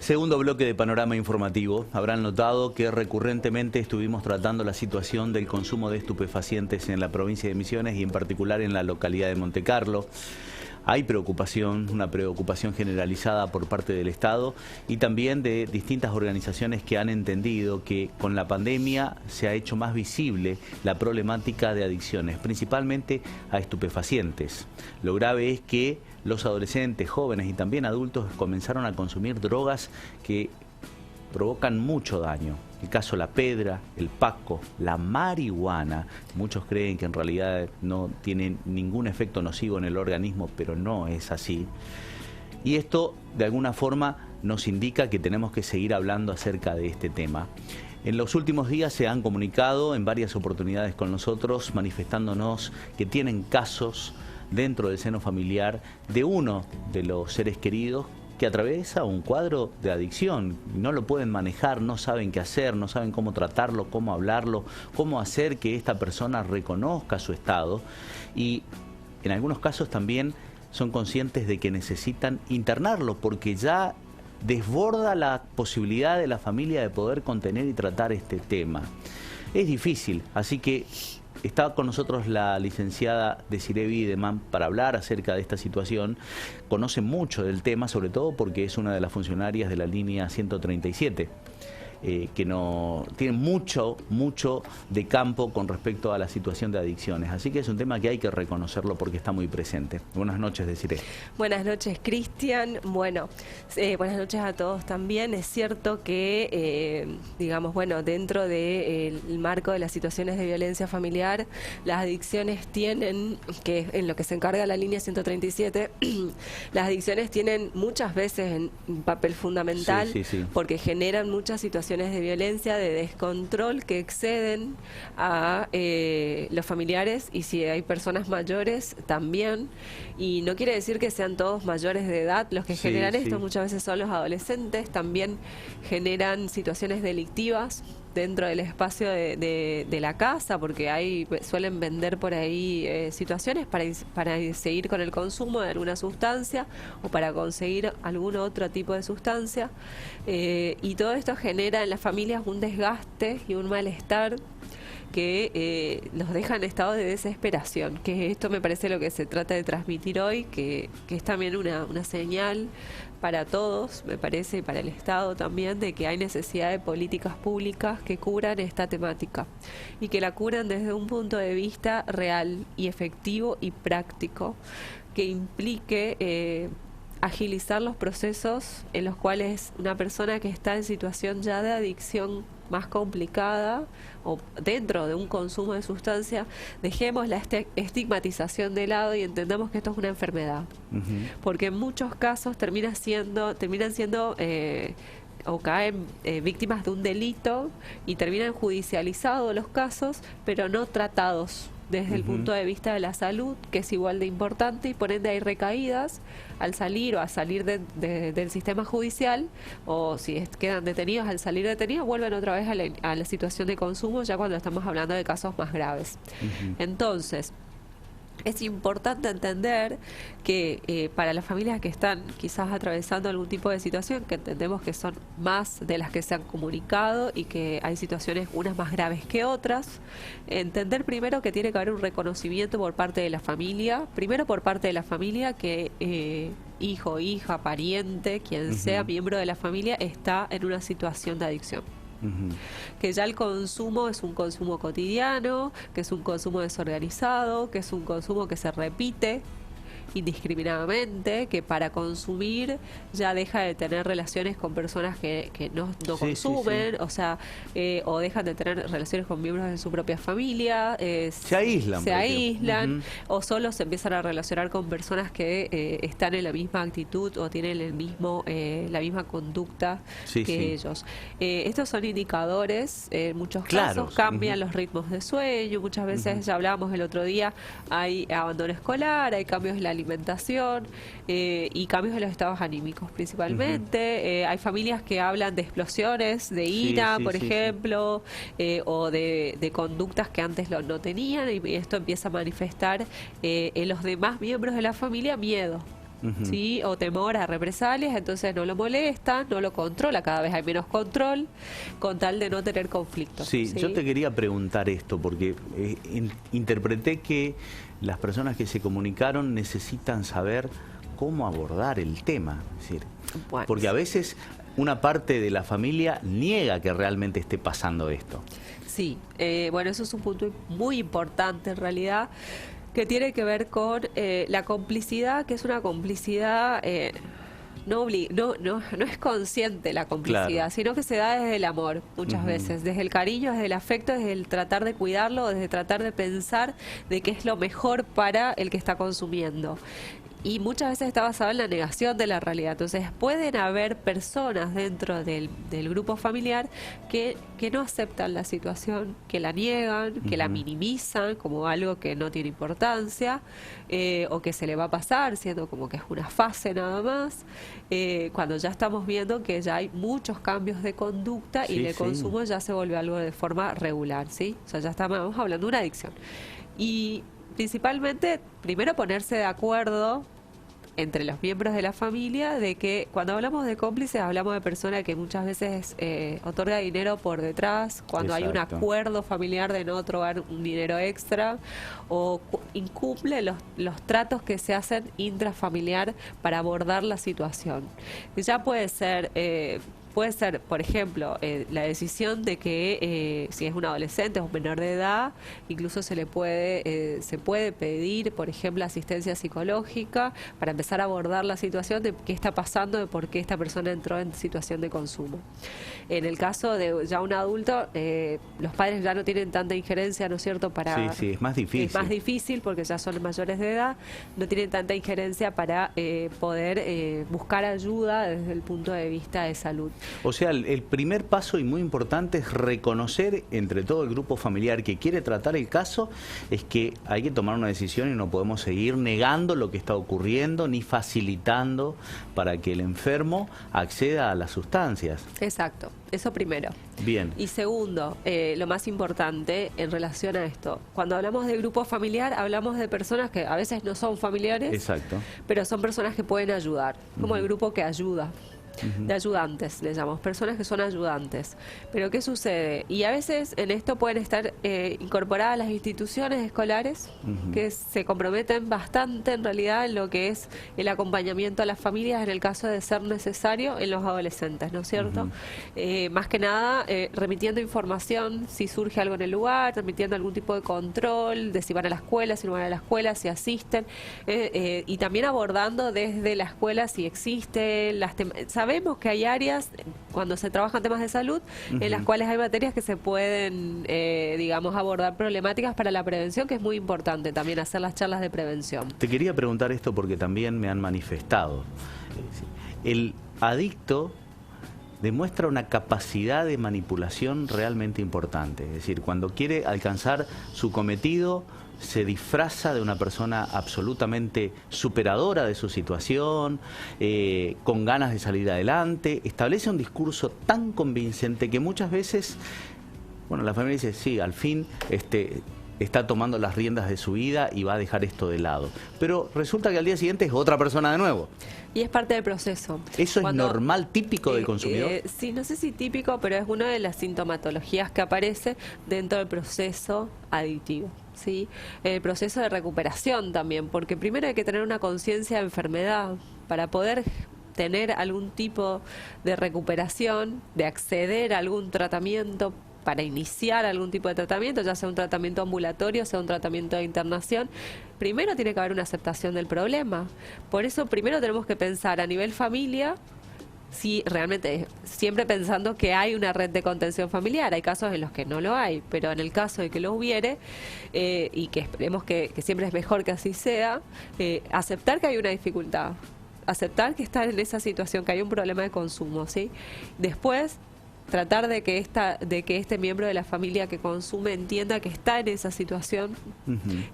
Segundo bloque de Panorama Informativo. Habrán notado que recurrentemente estuvimos tratando la situación del consumo de estupefacientes en la provincia de Misiones y en particular en la localidad de Montecarlo. Hay preocupación, una preocupación generalizada por parte del Estado y también de distintas organizaciones que han entendido que con la pandemia se ha hecho más visible la problemática de adicciones, principalmente a estupefacientes. Lo grave es que los adolescentes, jóvenes y también adultos comenzaron a consumir drogas que provocan mucho daño. El caso la pedra, el paco, la marihuana. Muchos creen que en realidad no tienen ningún efecto nocivo en el organismo, pero no es así. Y esto de alguna forma nos indica que tenemos que seguir hablando acerca de este tema. En los últimos días se han comunicado en varias oportunidades con nosotros manifestándonos que tienen casos dentro del seno familiar de uno de los seres queridos que atraviesa un cuadro de adicción. No lo pueden manejar, no saben qué hacer, no saben cómo tratarlo, cómo hablarlo, cómo hacer que esta persona reconozca su estado. Y en algunos casos también son conscientes de que necesitan internarlo porque ya desborda la posibilidad de la familia de poder contener y tratar este tema. Es difícil, así que está con nosotros la licenciada Desiree Bideman para hablar acerca de esta situación. Conoce mucho del tema, sobre todo porque es una de las funcionarias de la línea 137, que no tiene mucho de campo con respecto a la situación de adicciones. Así que es un tema que hay que reconocerlo porque está muy presente. Buenas noches, Desiree. Buenas noches, Cristian. Bueno, buenas noches a todos también. Es cierto que, digamos, bueno, dentro del marco de las situaciones de violencia familiar, las adicciones tienen, que en lo que se encarga la línea 137, las adicciones tienen muchas veces un papel fundamental, porque generan muchas situaciones de violencia, de descontrol que exceden a los familiares, y si hay personas mayores también, y no quiere decir que sean todos mayores de edad los que generan esto, muchas veces son los adolescentes, también generan situaciones delictivas dentro del espacio de la casa, porque suelen vender por ahí situaciones para seguir con el consumo de alguna sustancia o para conseguir algún otro tipo de sustancia, y todo esto genera en las familias un desgaste y un malestar que los deja en estado de desesperación, que esto me parece lo que se trata de transmitir hoy, que es también una señal para todos, me parece, y para el Estado también, de que hay necesidad de políticas públicas que cubran esta temática y que la cubran desde un punto de vista real y efectivo y práctico, que implique agilizar los procesos en los cuales una persona que está en situación ya de adicción más complicada o dentro de un consumo de sustancia, dejemos la estigmatización de lado y entendamos que esto es una enfermedad, porque en muchos casos terminan siendo o caen víctimas de un delito y terminan judicializados los casos, pero no tratados desde el punto de vista de la salud, que es igual de importante, y por ende hay recaídas al salir o a salir del sistema judicial, o si quedan detenidos, al salir detenidos vuelven otra vez a la situación de consumo, ya cuando estamos hablando de casos más graves. Entonces, es importante entender que para las familias que están quizás atravesando algún tipo de situación, que entendemos que son más de las que se han comunicado y que hay situaciones unas más graves que otras, entender primero que tiene que haber un reconocimiento por parte de la familia, primero por parte de la familia que hijo, hija, pariente, quien sea miembro de la familia está en una situación de adicción. Que ya el consumo es un consumo cotidiano, que es un consumo desorganizado, que es un consumo que se repite indiscriminadamente, que para consumir ya deja de tener relaciones con personas que no consumen, o sea, o dejan de tener relaciones con miembros de su propia familia, se aíslan, o solo se empiezan a relacionar con personas que están en la misma actitud o tienen la misma conducta que ellos. Estos son indicadores, en muchos casos cambian los ritmos de sueño, muchas veces, ya hablábamos el otro día, hay abandono escolar, hay cambios en la alimentación y cambios en los estados anímicos principalmente. Hay familias que hablan de explosiones, de ira, por ejemplo, o de conductas que antes no tenían, y esto empieza a manifestar en los demás miembros de la familia miedo. ¿sí? O temor a represalias, entonces no lo molesta, no lo controla, cada vez hay menos control, con tal de no tener conflictos. Sí, ¿sí? Yo te quería preguntar esto, porque interpreté que las personas que se comunicaron necesitan saber cómo abordar el tema. Es decir, Bueno, porque a veces una parte de la familia niega que realmente esté pasando esto. Sí, bueno, eso es un punto muy importante en realidad, que tiene que ver con la complicidad, que es una complicidad no es consciente la complicidad, Claro. sino que se da desde el amor muchas veces, desde el cariño, desde el afecto, desde el tratar de cuidarlo, desde tratar de pensar de qué es lo mejor para el que está consumiendo. Y muchas veces está basado en la negación de la realidad. Entonces pueden haber personas dentro del grupo familiar que no aceptan la situación, que la niegan, que la minimizan como algo que no tiene importancia, o que se le va a pasar, siendo como que es una fase nada más, cuando ya estamos viendo que ya hay muchos cambios de conducta y el consumo ya se volvió algo de forma regular, ¿sí? O sea, ya estamos hablando de una adicción. Y principalmente, primero ponerse de acuerdo entre los miembros de la familia de que cuando hablamos de cómplices hablamos de personas que muchas veces otorga dinero por detrás, cuando hay un acuerdo familiar de no otorgar un dinero extra o incumple los tratos que se hacen intrafamiliar para abordar la situación. Ya puede ser, por ejemplo, la decisión de que si es un adolescente o un menor de edad, incluso se puede pedir, por ejemplo, asistencia psicológica para empezar a abordar la situación de qué está pasando, de por qué esta persona entró en situación de consumo. En el caso de ya un adulto, los padres ya no tienen tanta injerencia, ¿no es cierto? Sí, es más difícil. Es más difícil porque ya son mayores de edad, no tienen tanta injerencia para poder buscar ayuda desde el punto de vista de salud. O sea, el primer paso y muy importante es reconocer entre todo el grupo familiar que quiere tratar el caso, es que hay que tomar una decisión y no podemos seguir negando lo que está ocurriendo ni facilitando para que el enfermo acceda a las sustancias. Exacto, eso primero. Bien. Y segundo, lo más importante en relación a esto, cuando hablamos de grupo familiar, hablamos de personas que a veces no son familiares, Exacto. pero son personas que pueden ayudar, como el grupo que ayuda. De ayudantes, le llamamos, personas que son ayudantes. Pero ¿qué sucede? Y a veces en esto pueden estar incorporadas las instituciones escolares que se comprometen bastante en realidad en lo que es el acompañamiento a las familias en el caso de ser necesario en los adolescentes, ¿no es cierto? Más que nada remitiendo información si surge algo en el lugar, remitiendo algún tipo de control de si van a la escuela, si no van a la escuela, si asisten, y también abordando desde la escuela si existe sabemos que hay áreas, cuando se trabajan temas de salud, en las cuales hay materias que se pueden, digamos, abordar problemáticas para la prevención, que es muy importante también hacer las charlas de prevención. Te quería preguntar esto porque también me han manifestado. El adicto demuestra una capacidad de manipulación realmente importante. Es decir, cuando quiere alcanzar su cometido, se disfraza de una persona absolutamente superadora de su situación, con ganas de salir adelante, establece un discurso tan convincente que muchas veces, bueno, la familia dice, sí, al fin está tomando las riendas de su vida y va a dejar esto de lado. Pero resulta que al día siguiente es otra persona de nuevo. Y es parte del proceso. ¿Eso es normal, típico del consumidor? Sí, no sé si típico, pero es una de las sintomatologías que aparece dentro del proceso adictivo. ¿Sí? El proceso de recuperación también, porque primero hay que tener una conciencia de enfermedad para poder tener algún tipo de recuperación, de acceder a algún tratamiento, para iniciar algún tipo de tratamiento, ya sea un tratamiento ambulatorio, sea un tratamiento de internación. Primero tiene que haber una aceptación del problema. Por eso primero tenemos que pensar a nivel familia, sí, realmente, siempre pensando que hay una red de contención familiar. Hay casos en los que no lo hay, pero en el caso de que lo hubiere, y que esperemos que siempre es mejor que así sea, aceptar que hay una dificultad, aceptar que está en esa situación, que hay un problema de consumo, ¿sí? Después, tratar de que este miembro de la familia que consume entienda que está en esa situación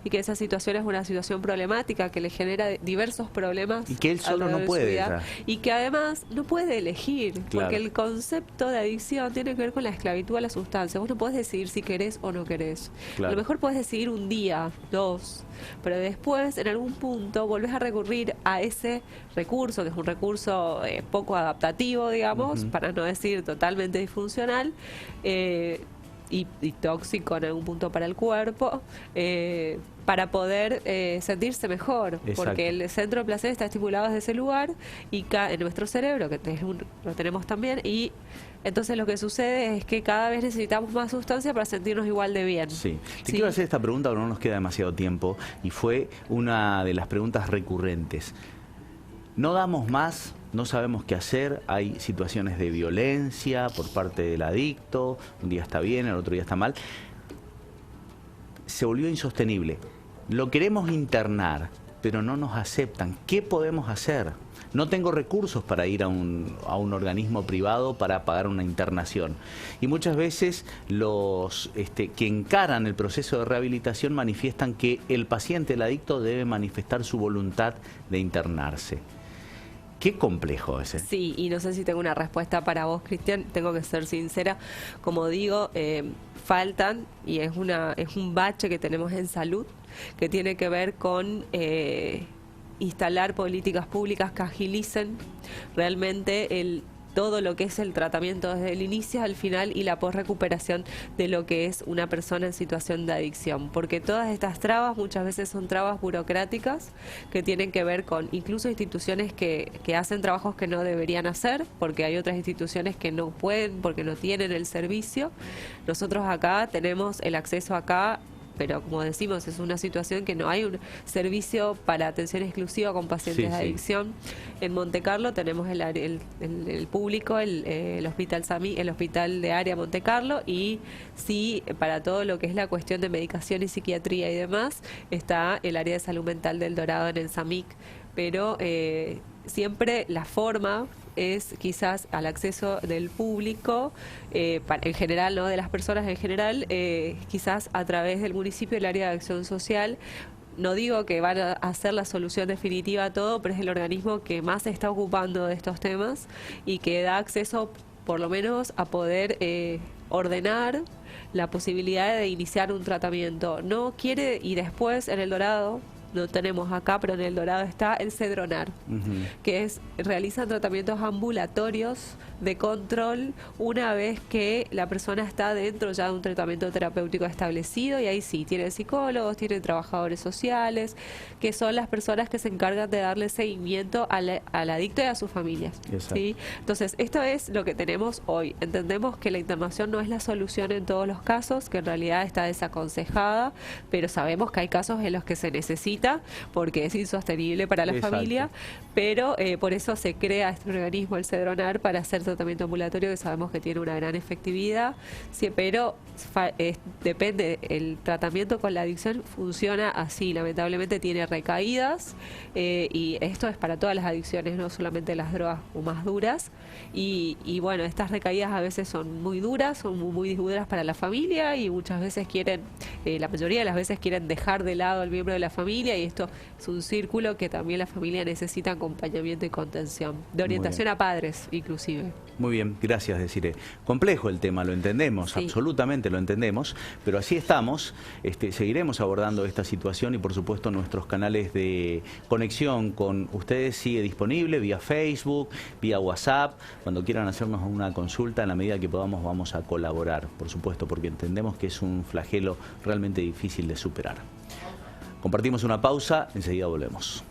y que esa situación es una situación problemática que le genera diversos problemas y que él solo no puede y que además no puede elegir, claro, porque el concepto de adicción tiene que ver con la esclavitud a la sustancia. Vos no podés decidir si querés o no querés. Claro. A lo mejor podés decidir un día, 2, pero después en algún punto volvés a recurrir a ese recurso, que es un recurso poco adaptativo, digamos, para no decir totalmente disfuncional, y tóxico en algún punto para el cuerpo, para poder sentirse mejor. Exacto. Porque el centro de placer está estimulado desde ese lugar y en nuestro cerebro, que lo tenemos también, y entonces lo que sucede es que cada vez necesitamos más sustancia para sentirnos igual de bien. Sí. Te quiero hacer esta pregunta porque no nos queda demasiado tiempo, y fue una de las preguntas recurrentes. No damos más, no sabemos qué hacer, hay situaciones de violencia por parte del adicto, un día está bien, el otro día está mal. Se volvió insostenible. Lo queremos internar, pero no nos aceptan. ¿Qué podemos hacer? No tengo recursos para ir a un organismo privado para pagar una internación. Y muchas veces los que encaran el proceso de rehabilitación manifiestan que el paciente, el adicto, debe manifestar su voluntad de internarse. Qué complejo ese. Sí, y no sé si tengo una respuesta para vos, Cristian. Tengo que ser sincera. Como digo, faltan, y es un bache que tenemos en salud, que tiene que ver con instalar políticas públicas que agilicen realmente todo lo que es el tratamiento desde el inicio al final y la posrecuperación de lo que es una persona en situación de adicción. Porque todas estas trabas muchas veces son trabas burocráticas que tienen que ver con incluso instituciones que hacen trabajos que no deberían hacer, porque hay otras instituciones que no pueden porque no tienen el servicio. Nosotros acá tenemos el acceso acá, pero como decimos, es una situación que no hay un servicio para atención exclusiva con pacientes de adicción. En Montecarlo tenemos el público, el hospital SAMIC, el hospital de área Montecarlo, y sí, para todo lo que es la cuestión de medicación y psiquiatría y demás, está el área de salud mental del Dorado en el SAMIC. Pero siempre la forma es quizás al acceso del público, en general, ¿no?, de las personas en general, quizás a través del municipio, el área de acción social. No digo que van a hacer la solución definitiva a todo, pero es el organismo que más se está ocupando de estos temas y que da acceso, por lo menos, a poder ordenar la posibilidad de iniciar un tratamiento. No quiere, y después en El Dorado, no tenemos acá, pero en El Dorado está el Cedronar, que realizan tratamientos ambulatorios de control una vez que la persona está dentro ya de un tratamiento terapéutico establecido, y ahí sí, tienen psicólogos, tienen trabajadores sociales, que son las personas que se encargan de darle seguimiento al adicto y a sus familias. ¿Sí? Entonces, esto es lo que tenemos hoy. Entendemos que la internación no es la solución en todos los casos, que en realidad está desaconsejada, pero sabemos que hay casos en los que se necesita porque es insostenible para la familia, pero por eso se crea este organismo, el Cedronar, para hacer tratamiento ambulatorio, que sabemos que tiene una gran efectividad, sí, pero depende, el tratamiento con la adicción funciona así, lamentablemente tiene recaídas, y esto es para todas las adicciones, no solamente las drogas más duras, y bueno, estas recaídas a veces son muy duras, son muy duras para la familia, y muchas veces la mayoría de las veces quieren dejar de lado al miembro de la familia, y esto es un círculo que también la familia necesita acompañamiento y contención, de orientación a padres inclusive. Muy bien, gracias, Desiree. Complejo el tema, lo entendemos, absolutamente lo entendemos, pero así estamos, seguiremos abordando esta situación, y por supuesto nuestros canales de conexión con ustedes sigue disponible vía Facebook, vía WhatsApp. Cuando quieran hacernos una consulta, en la medida que podamos vamos a colaborar, por supuesto, porque entendemos que es un flagelo realmente difícil de superar. Compartimos una pausa, enseguida volvemos.